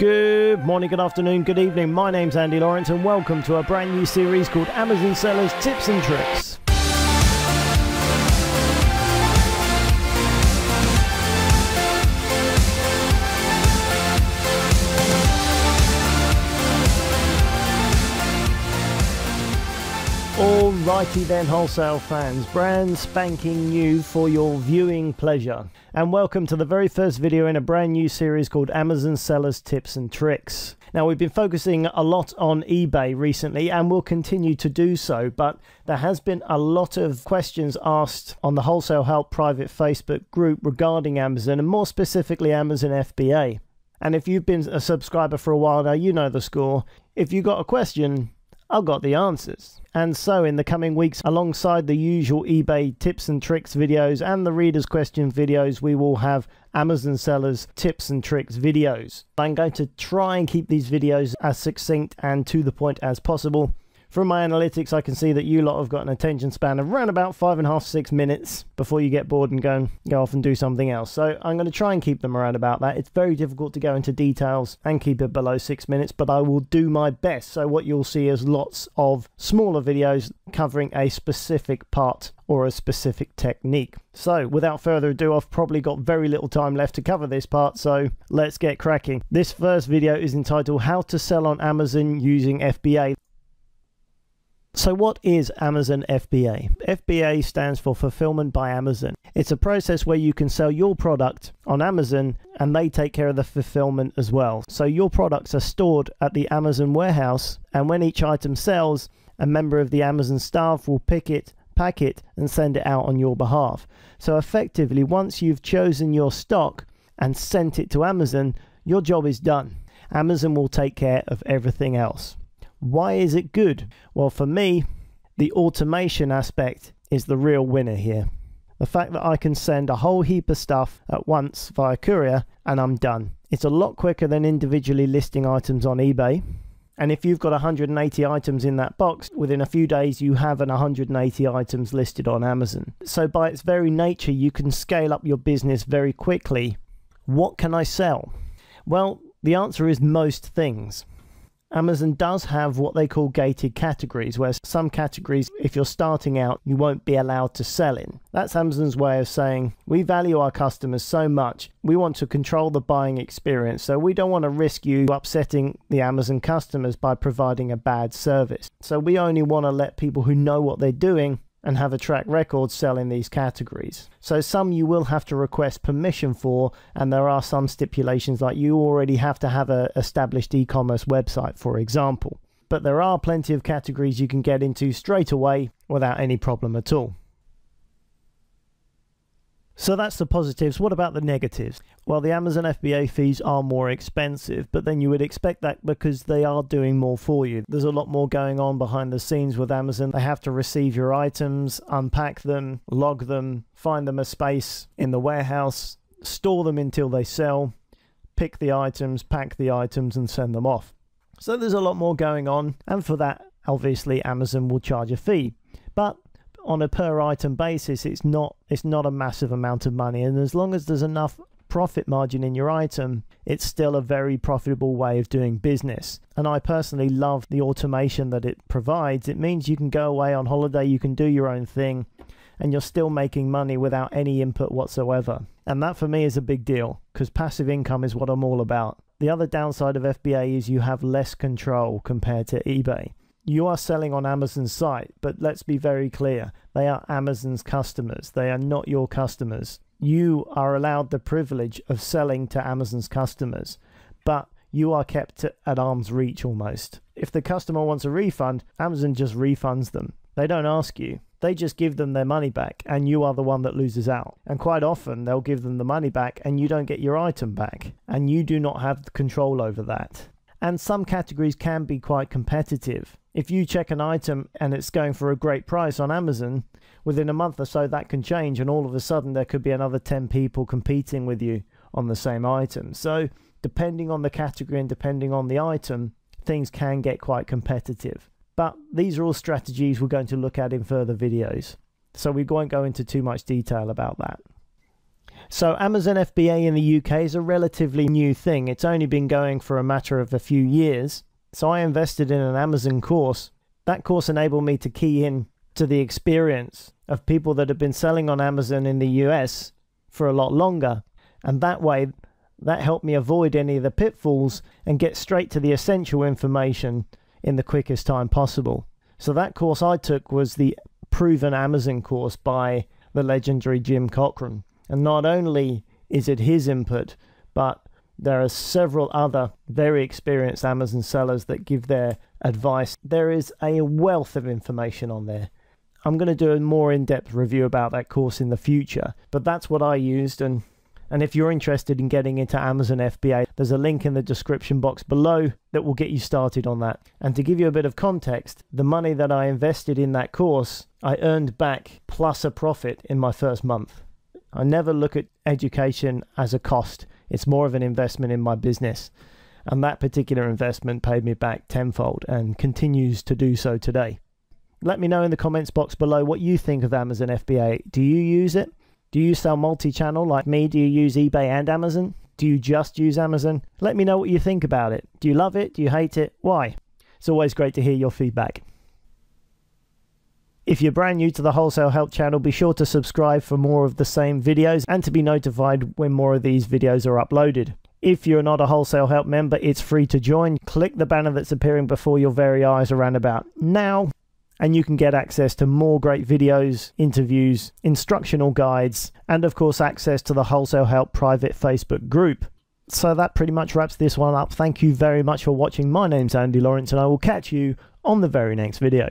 Good morning, good afternoon, good evening. My name's Andy Lawrence and welcome to a brand new series called Amazon Sellers Tips and Tricks. Alrighty then, wholesale fans, brand spanking new for your viewing pleasure. And welcome to the very first video in a brand new series called Amazon Sellers Tips and Tricks. Now, we've been focusing a lot on eBay recently and will continue to do so, but there has been a lot of questions asked on the Wholesale Help private Facebook group regarding Amazon, and more specifically Amazon FBA. And if you've been a subscriber for a while now, you know the score. If you got a question, I've got the answers. And so in the coming weeks, alongside the usual eBay tips and tricks videos and the readers question videos, we will have Amazon Sellers tips and tricks videos. I'm going to try and keep these videos as succinct and to the point as possible. From my analytics, I can see that you lot have got an attention span of around about 5.5–6 minutes before you get bored and go off and do something else. So I'm going to try and keep them around about that. It's very difficult to go into details and keep it below 6 minutes, but I will do my best. So what you'll see is lots of smaller videos covering a specific part or a specific technique. So without further ado, I've probably got very little time left to cover this part, so let's get cracking. This first video is entitled How to Sell on Amazon Using FBA. So what is Amazon FBA? FBA stands for Fulfillment by Amazon. It's a process where you can sell your product on Amazon and they take care of the fulfillment as well. So your products are stored at the Amazon warehouse, and when each item sells, a member of the Amazon staff will pick it, pack it and send it out on your behalf. So effectively, once you've chosen your stock and sent it to Amazon, your job is done. Amazon will take care of everything else. Why is it good? Well, for me, the automation aspect is the real winner here. The fact that I can send a whole heap of stuff at once via courier and I'm done. It's a lot quicker than individually listing items on eBay. And if you've got 180 items in that box, within a few days you have 180 items listed on Amazon. So by its very nature, you can scale up your business very quickly. What can I sell? Well, the answer is most things. Amazon does have what they call gated categories, where some categories, if you're starting out, you won't be allowed to sell in. That's Amazon's way of saying, we value our customers so much, we want to control the buying experience, so we don't want to risk you upsetting the Amazon customers by providing a bad service. So we only want to let people who know what they're doing and have a track record sell in these categories. So some you will have to request permission for, and there are some stipulations like you already have to have an established e-commerce website, for example. But there are plenty of categories you can get into straight away without any problem at all. So that's the positives. What about the negatives? Well, the Amazon FBA fees are more expensive, but then you would expect that because they are doing more for you. There's a lot more going on behind the scenes with Amazon. They have to receive your items, unpack them, log them, find them a space in the warehouse, store them until they sell, pick the items, pack the items and send them off. So there's a lot more going on, and for that, obviously, Amazon will charge a fee. But on a per item basis, it's not a massive amount of money, and as long as there's enough profit margin in your item, it's still a very profitable way of doing business. And I personally love the automation that it provides. It means you can go away on holiday, you can do your own thing, and you're still making money without any input whatsoever. And that for me is a big deal, because passive income is what I'm all about. The other downside of FBA is you have less control compared to eBay. You are selling on Amazon's site, but let's be very clear, they are Amazon's customers. They are not your customers. You are allowed the privilege of selling to Amazon's customers, but you are kept at arm's reach almost. If the customer wants a refund, Amazon just refunds them. They don't ask you. They just give them their money back, and you are the one that loses out. And quite often, they'll give them the money back, and you don't get your item back, and you do not have control over that. And some categories can be quite competitive. If you check an item and it's going for a great price on Amazon, within a month or so that can change, and all of a sudden there could be another 10 people competing with you on the same item. So depending on the category and depending on the item, things can get quite competitive. But these are all strategies we're going to look at in further videos, so we won't go into too much detail about that. So Amazon FBA in the UK is a relatively new thing. It's only been going for a matter of a few years. So I invested in an Amazon course. That course enabled me to key in to the experience of people that have been selling on Amazon in the US for a lot longer. And that way, that helped me avoid any of the pitfalls and get straight to the essential information in the quickest time possible. So that course I took was the Proven Amazon course by the legendary Jim Cochran. And not only is it his input, but there are several other very experienced Amazon sellers that give their advice. There is a wealth of information on there. I'm going to do a more in-depth review about that course in the future, but that's what I used. And if you're interested in getting into Amazon FBA, there's a link in the description box below that will get you started on that. And to give you a bit of context, the money that I invested in that course, I earned back plus a profit in my first month. I never look at education as a cost. It's more of an investment in my business. And that particular investment paid me back tenfold and continues to do so today. Let me know in the comments box below what you think of Amazon FBA. Do you use it? Do you sell multi-channel like me? Do you use eBay and Amazon? Do you just use Amazon? Let me know what you think about it. Do you love it? Do you hate it? Why? It's always great to hear your feedback. If you're brand new to the Wholesale Help channel, be sure to subscribe for more of the same videos and to be notified when more of these videos are uploaded. If you're not a Wholesale Help member, it's free to join. Click the banner that's appearing before your very eyes around about now, and you can get access to more great videos, interviews, instructional guides, and of course access to the Wholesale Help private Facebook group. So that pretty much wraps this one up. Thank you very much for watching. My name's Andy Lawrence, and I will catch you on the very next video.